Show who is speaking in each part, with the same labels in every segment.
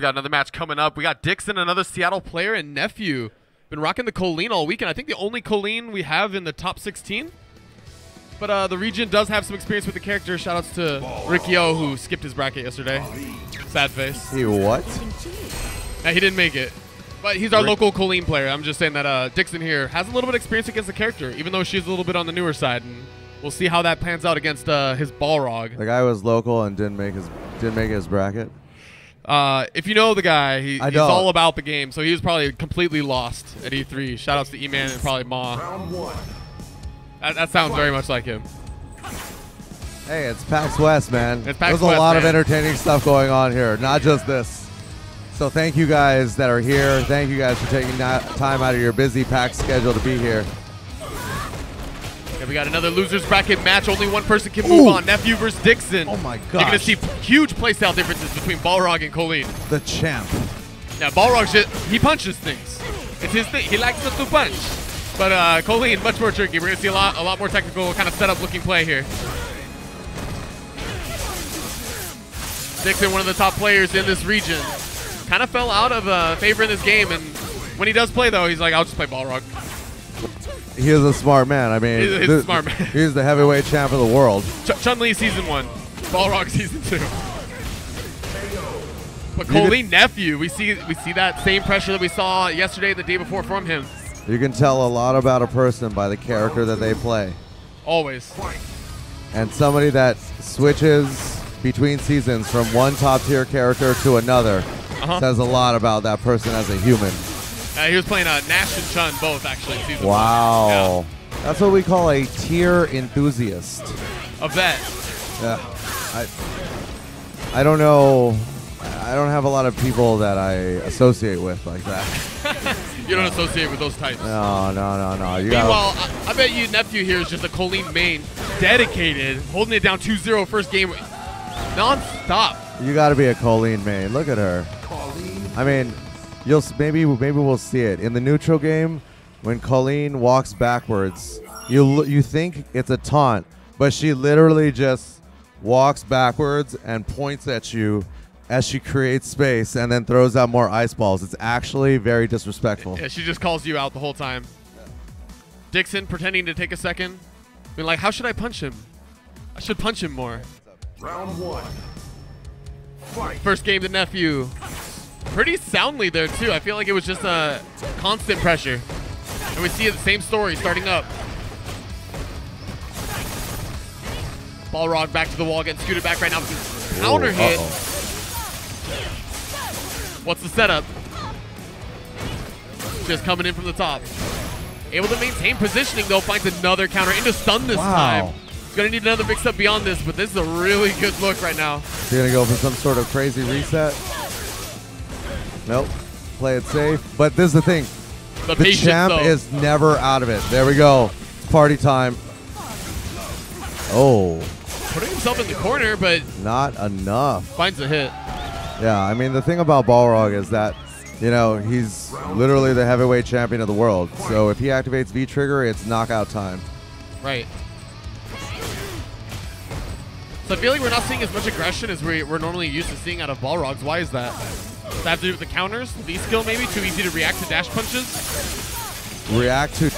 Speaker 1: got another match coming up. We got Dickson, another Seattle player, and Nephew. Been rocking the Colleen all weekend. I think the only Colleen we have in the top 16. But the region does have some experience with the character. Shoutouts to Ricky O, who skipped his bracket yesterday. Sad face.
Speaker 2: He what?
Speaker 1: Yeah, he didn't make it. But he's our local Colleen player. I'm just saying that Dickson here has a little bit of experience against the character, even though she's a little bit on the newer side. And we'll see how that pans out against his Balrog.
Speaker 2: The guy was local and didn't make his bracket.
Speaker 1: If you know the guy, he's
Speaker 2: don't.
Speaker 1: all about the game, so he was probably completely lost at E3. Shoutouts to E-Man and probably Ma. That sounds very much like him.
Speaker 2: Hey, it's PAX West, man.
Speaker 1: It's PAX
Speaker 2: There's
Speaker 1: West,
Speaker 2: a lot
Speaker 1: man.
Speaker 2: of entertaining stuff going on here, not just this. So thank you guys that are here. Thank you guys for taking time out of your busy PAX schedule to be here.
Speaker 1: Yeah, we got another losers bracket match. Only one person can move on. Nephew versus Dickson.
Speaker 2: Oh my gosh.
Speaker 1: You're going to see huge playstyle differences between Balrog and Colleen.
Speaker 2: The champ.
Speaker 1: Yeah, Balrog, he punches things. It's his thing. He likes to punch. But Colleen, much more tricky. We're going to see a lot more technical kind of setup looking play here. Dickson, one of the top players in this region. Kind of fell out of favor in this game, and when he does play, though, he's like, I'll just play Balrog.
Speaker 2: He is a smart man. I mean,
Speaker 1: he's a smart man.
Speaker 2: He's the heavyweight champ of the world.
Speaker 1: Chun-Li season 1, Balrog season 2. But Colleen Nephew, we see that same pressure that we saw yesterday, the day before from him.
Speaker 2: You can tell a lot about a person by the character that they play.
Speaker 1: Always.
Speaker 2: And somebody that switches between seasons from one top-tier character to another says a lot about that person as a human.
Speaker 1: He was playing Nash and Chun both, actually, in season 1.
Speaker 2: Wow.
Speaker 1: Yeah.
Speaker 2: That's what we call a tier enthusiast.
Speaker 1: A vet.
Speaker 2: Yeah. I don't know. I don't have a lot of people that I associate with like that.
Speaker 1: You don't associate with those types.
Speaker 2: No.
Speaker 1: Meanwhile, I bet you Nephew here is just a Colleen main, dedicated, holding it down 2-0 first game, non-stop.
Speaker 2: You got to be a Colleen main. Look at her. I mean, maybe we'll see it in the neutral game when Colleen walks backwards. You think it's a taunt, but she literally just walks backwards and points at you as she creates space and then throws out more ice balls. It's actually very disrespectful.
Speaker 1: Yeah, she just calls you out the whole time. Dickson pretending to take a second. Being like, how should I punch him? I should punch him more.
Speaker 3: Round 1. Fight.
Speaker 1: First game to Nephew. Pretty soundly there, too. I feel like it was just a constant pressure. And we see the same story starting up. Balrog back to the wall, getting scooted back right now. Counter hit. What's the setup? Just coming in from the top. Able to maintain positioning, though. Finds another counter into stun this time. Gonna need another mix-up beyond this, but this is a really good look right now.
Speaker 2: You're gonna go for some sort of crazy reset? Nope. Play it safe. But this is the thing.
Speaker 1: The
Speaker 2: patience, champ
Speaker 1: though,
Speaker 2: is never out of it. There we go. It's party time. Oh.
Speaker 1: putting himself in the corner, but
Speaker 2: not enough.
Speaker 1: Finds a hit.
Speaker 2: Yeah, I mean, the thing about Balrog is that, you know, he's literally the heavyweight champion of the world. So if he activates V-Trigger, it's knockout time.
Speaker 1: Right. So I feel like we're not seeing as much aggression as we're normally used to seeing out of Balrogs. Why is that? Does that have to do with the counters? The V-skill maybe? Too easy to react to dash punches?
Speaker 2: React to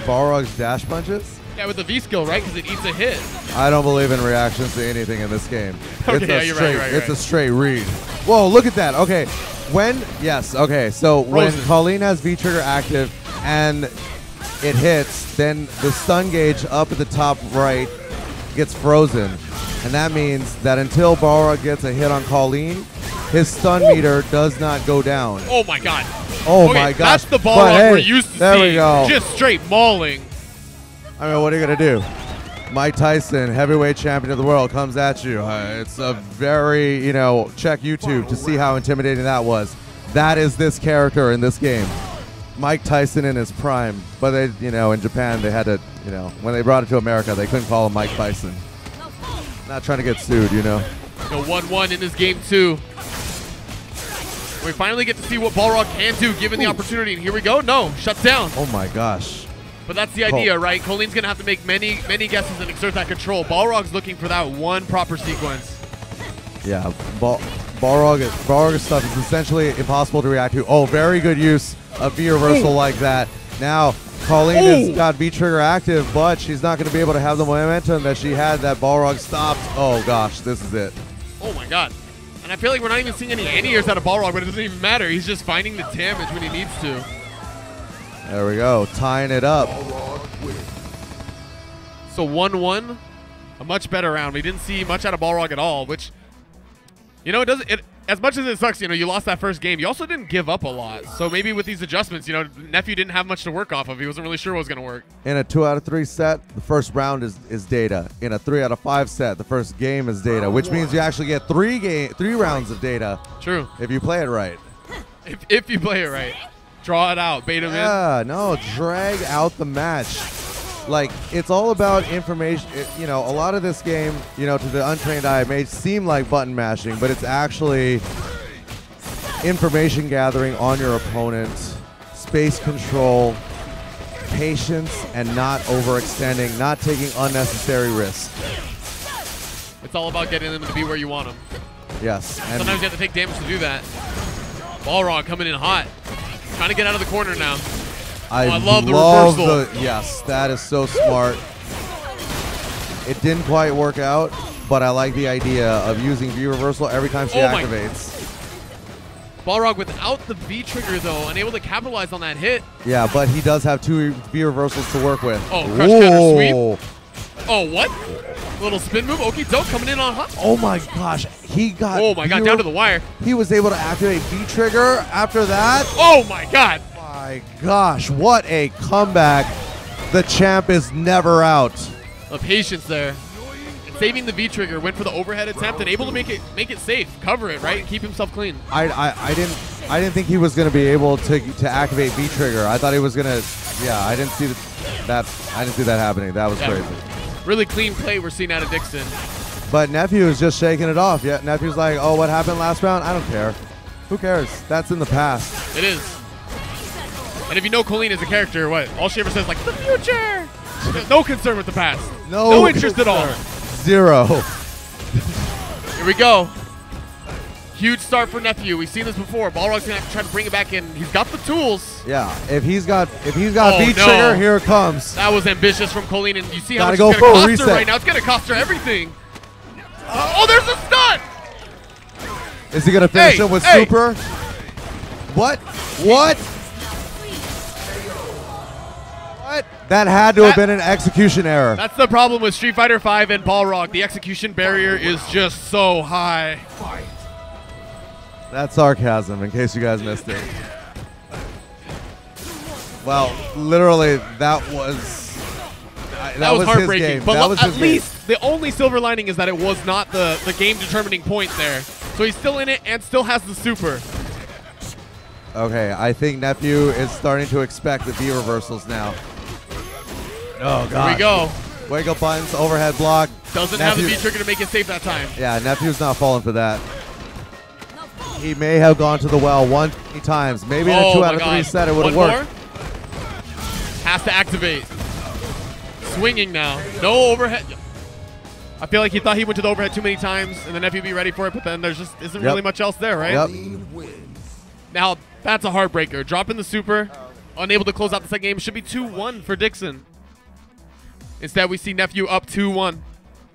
Speaker 2: Balrog's dash punches?
Speaker 1: Yeah, with the V-skill, right? Because it eats a hit.
Speaker 2: I don't believe in reactions to anything in this game.
Speaker 1: Okay, yeah, you're right.
Speaker 2: It's a straight read. Whoa, look at that. Okay, so when Colleen has V-Trigger active and it hits, then the stun gauge up at the top right gets frozen. And that means that until Balrog gets a hit on Colleen, his stun meter does not go down.
Speaker 1: Oh my god.
Speaker 2: Oh
Speaker 1: okay,
Speaker 2: my gosh.
Speaker 1: That's the Balrog we're used to seeing.
Speaker 2: There we go.
Speaker 1: Just straight mauling.
Speaker 2: I mean, what are you going to do? Mike Tyson, heavyweight champion of the world, comes at you. It's a very, check YouTube to see how intimidating that was. That is this character in this game. Mike Tyson in his prime. But they, in Japan, they had to, when they brought it to America, they couldn't call him Mike Tyson. Not trying to get sued,
Speaker 1: The 1-1 in this game, too. We finally get to see what Balrog can do given the opportunity. And here we go. No, shuts down.
Speaker 2: Oh, my gosh.
Speaker 1: But that's the idea, right? Colleen's going to have to make many guesses and exert that control. Balrog's looking for that one proper sequence.
Speaker 2: Yeah, Balrog's stuff is essentially impossible to react to. Oh, very good use of V reversal like that. Now, Colleen has got V trigger active, but she's not going to be able to have the momentum that she had that Balrog stopped. Oh gosh, this is it.
Speaker 1: Oh my god. And I feel like we're not even seeing any anti-airs out of Balrog, but it doesn't even matter. He's just finding the damage when he needs to.
Speaker 2: There we go, tying it up.
Speaker 1: So 1-1, a much better round. We didn't see much out of Balrog at all, which, you know, as much as it sucks, you know, you lost that first game, you also didn't give up a lot. So maybe with these adjustments, you know, Nephew didn't have much to work off of. He wasn't really sure what was going to work.
Speaker 2: In a 2 out of 3 set, the first round is data. In a 3 out of 5 set, the first game is data, which means you actually get 3 rounds of data.
Speaker 1: True.
Speaker 2: If you play it right.
Speaker 1: If you play it right. Draw it out, bait him in.
Speaker 2: Yeah, no, drag out the match. Like, it's all about information. You know, a lot of this game, you know, to the untrained eye, may seem like button mashing, but it's actually information gathering on your opponent, space control, patience, and not overextending, not taking unnecessary risks.
Speaker 1: It's all about getting them to be where you want them.
Speaker 2: Yes. And
Speaker 1: sometimes you have to take damage to do that. Balrog coming in hot. Trying to get out of the corner now.
Speaker 2: I
Speaker 1: love the reversal.
Speaker 2: Yes, that is so smart. It didn't quite work out, but I like the idea of using V reversal every time she activates.
Speaker 1: Balrog without the V trigger though, unable to capitalize on that hit.
Speaker 2: Yeah, but he does have 2 V reversals to work with.
Speaker 1: Oh, crush counter sweep. Oh, what? Little spin move. Okie doke coming in on hot.
Speaker 2: Oh my gosh, he got.
Speaker 1: Oh my god, down to the wire.
Speaker 2: He was able to activate V trigger after that.
Speaker 1: Oh my god.
Speaker 2: My gosh, what a comeback. The champ is never out.
Speaker 1: The patience there. Saving the V trigger, went for the overhead attempt and able to make it safe, cover it, right? Keep himself clean.
Speaker 2: I didn't think he was going to be able to activate V trigger. I thought he was going to. Yeah, I didn't see that happening. That was crazy.
Speaker 1: Really clean play we're seeing out of Dickson.
Speaker 2: But Nephew is just shaking it off. Yeah, Nephew's like, oh, what happened last round? I don't care. Who cares? That's in the past.
Speaker 1: It is. And if you know Colleen as a character, what? All she ever says is like, the future! No concern with the past. No interest at all.
Speaker 2: 0.
Speaker 1: Here we go. Huge start for Nephew. We've seen this before. Balrog's gonna have to try to bring it back in. He's got the tools.
Speaker 2: Yeah, if he's got V trigger, here it comes.
Speaker 1: That was ambitious from Colleen, and you see how much
Speaker 2: it's
Speaker 1: gonna cost her right now. It's gonna cost her everything. Oh, there's a stun!
Speaker 2: Is he gonna finish it with super? What? What? What? That had to have been an execution error.
Speaker 1: That's the problem with Street Fighter V and Balrog. The execution barrier is just so high.
Speaker 2: That's sarcasm, in case you guys missed it. Well, literally, that was
Speaker 1: heartbreaking. But at least the only silver lining is that it was not the game-determining point there. So he's still in it and still has the super.
Speaker 2: Okay, I think Nephew is starting to expect the V reversals now. Oh, God.
Speaker 1: Here we go.
Speaker 2: Wake up buttons, overhead block.
Speaker 1: Doesn't have the V trigger to make it safe that time.
Speaker 2: Yeah, Nephew's not falling for that. He may have gone to the well 1 times. Maybe in a 2 out of 3 set it would have worked.
Speaker 1: Has to activate. Swinging now. No overhead. I feel like he thought he went to the overhead too many times and the Nephew be ready for it, but then there just isn't really much else there, right? Now, that's a heartbreaker. Dropping the super, unable to close out the second game. Should be 2-1 for Dickson. Instead, we see Nephew up 2-1.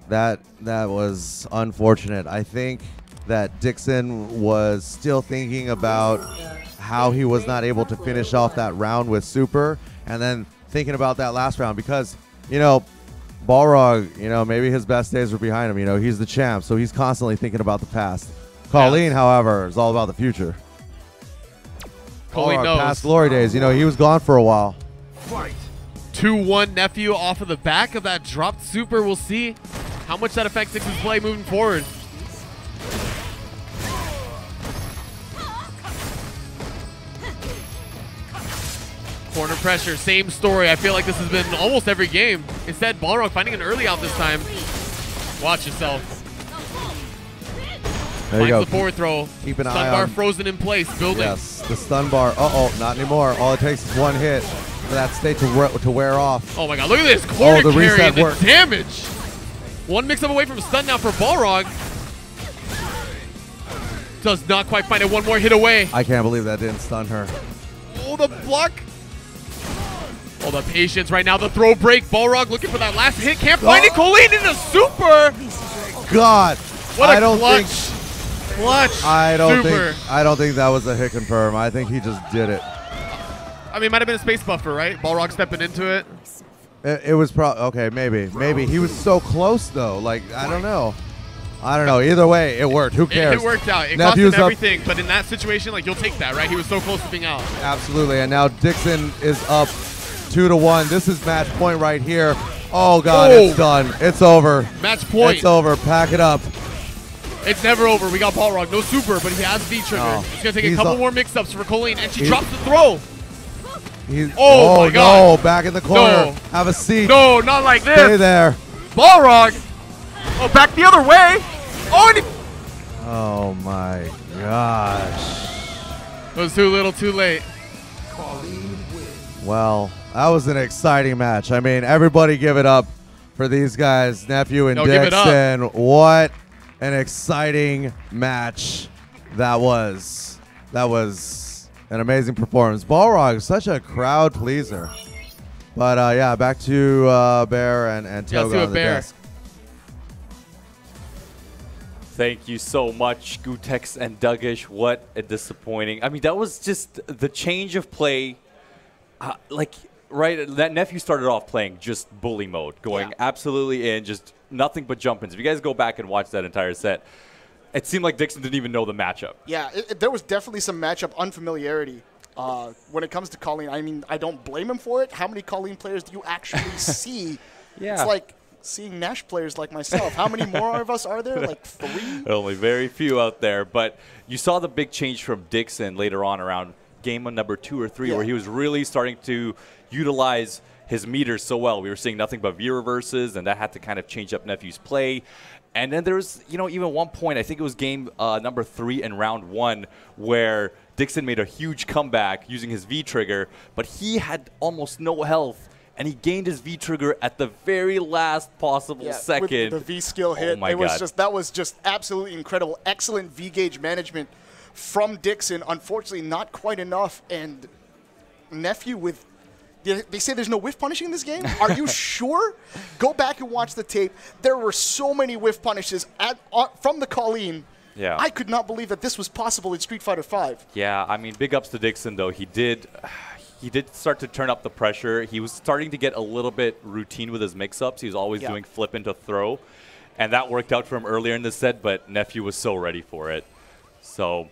Speaker 2: That was unfortunate. I think that Dickson was still thinking about how he was not able to finish off that round with super, and then thinking about that last round because, you know, Balrog, you know, maybe his best days were behind him. You know, he's the champ, so he's constantly thinking about the past. Colleen, however, is all about the future.
Speaker 1: Colleen knows.
Speaker 2: Past glory days. You know, he was gone for a while.
Speaker 3: Fight.
Speaker 1: 2-1 Nephew off of the back of that dropped super. We'll see how much that affects Dixon's play moving forward. Corner pressure, same story. I feel like this has been almost every game. Instead, Balrog finding an early out this time. Watch yourself.
Speaker 2: There you go.
Speaker 1: The forward throw.
Speaker 2: Keep an eye on.
Speaker 1: Stun bar frozen in place, building.
Speaker 2: Yes, the stun bar. Uh-oh, not anymore. All it takes is one hit for that state to wear off.
Speaker 1: Oh my god, look at this corner
Speaker 2: the
Speaker 1: carry
Speaker 2: reset
Speaker 1: and the
Speaker 2: worked.
Speaker 1: damage. One mix-up away from stun now for Balrog. Does not quite find it. One more hit away.
Speaker 2: I can't believe that didn't stun her.
Speaker 1: Oh, the block. Oh, the patience right now. The throw break. Balrog looking for that last hit. Can't find it. Colleen in the super.
Speaker 2: God.
Speaker 1: What a
Speaker 2: clutch.
Speaker 1: Clutch.
Speaker 2: I don't
Speaker 1: super.
Speaker 2: think that was a hit confirm. I think he just did it.
Speaker 1: I mean, it might have been a space buffer, right? Balrog stepping into it.
Speaker 2: It was probably okay. Maybe he was so close though. Like I don't know. Either way, it worked. Who cares?
Speaker 1: It worked out. It
Speaker 2: Nephew's
Speaker 1: cost him everything, but in that situation, like, you'll take that, right? He was so close to being out.
Speaker 2: Absolutely. And now Dickson is up 2-1. This is match point right here. Oh God, it's done. It's over.
Speaker 1: Match point.
Speaker 2: It's over. Pack it up.
Speaker 1: It's never over. We got Balrog. No super, but he has V-trigger.
Speaker 2: Oh,
Speaker 1: it's going to take a couple more mix-ups for Colleen, and she drops the throw.
Speaker 2: Oh
Speaker 1: my God.
Speaker 2: No, back in the corner.
Speaker 1: No.
Speaker 2: Have a seat.
Speaker 1: No, not like this.
Speaker 2: Stay there.
Speaker 1: Balrog. Oh, back the other way. Oh, and
Speaker 2: oh my gosh.
Speaker 1: It was too little, too late.
Speaker 2: Well, that was an exciting match. I mean, everybody give it up for these guys, Nephew and Dickson. What an exciting match that was. That was an amazing performance. Balrog, such a crowd pleaser. But yeah, back to Bear and Toga on the desk.
Speaker 4: Thank you so much, Gutex and Duggish. What a disappointing. I mean, that was just the change of play. Right, that Nephew started off playing just bully mode, going absolutely in, just nothing but jump-ins. If you guys go back and watch that entire set, it seemed like Dickson didn't even know the matchup.
Speaker 5: Yeah, there was definitely some matchup unfamiliarity. When it comes to Colleen, I mean, I don't blame him for it. How many Colleen players do you actually see?
Speaker 4: Yeah.
Speaker 5: It's like seeing Nash players like myself. How many more of us are there? Like 3?
Speaker 4: Only very few out there. But you saw the big change from Dickson later on around game number 2 or 3, where he was really starting to utilize his meters so well. We were seeing nothing but V-reverses, and that had to kind of change up Nephew's play. And then there was, even one point, I think it was game number 3 in round 1, where Dickson made a huge comeback using his V-trigger, but he had almost no health, and he gained his V-trigger at the very last possible second.
Speaker 5: With the V-skill hit.
Speaker 4: Oh my God.
Speaker 5: That was just absolutely incredible. Excellent V-gauge management from Dickson. Unfortunately, not quite enough. And Nephew with... They say there's no whiff punishing in this game? Are you sure? Go back and watch the tape. There were so many whiff punishes from the Colleen.
Speaker 4: Yeah.
Speaker 5: I could not believe that this was possible in Street Fighter V.
Speaker 4: Yeah, I mean, big ups to Dickson, though. He did start to turn up the pressure. He was starting to get a little bit routine with his mix-ups. He was always doing flip into throw. And that worked out for him earlier in the set, but Nephew was so ready for it. So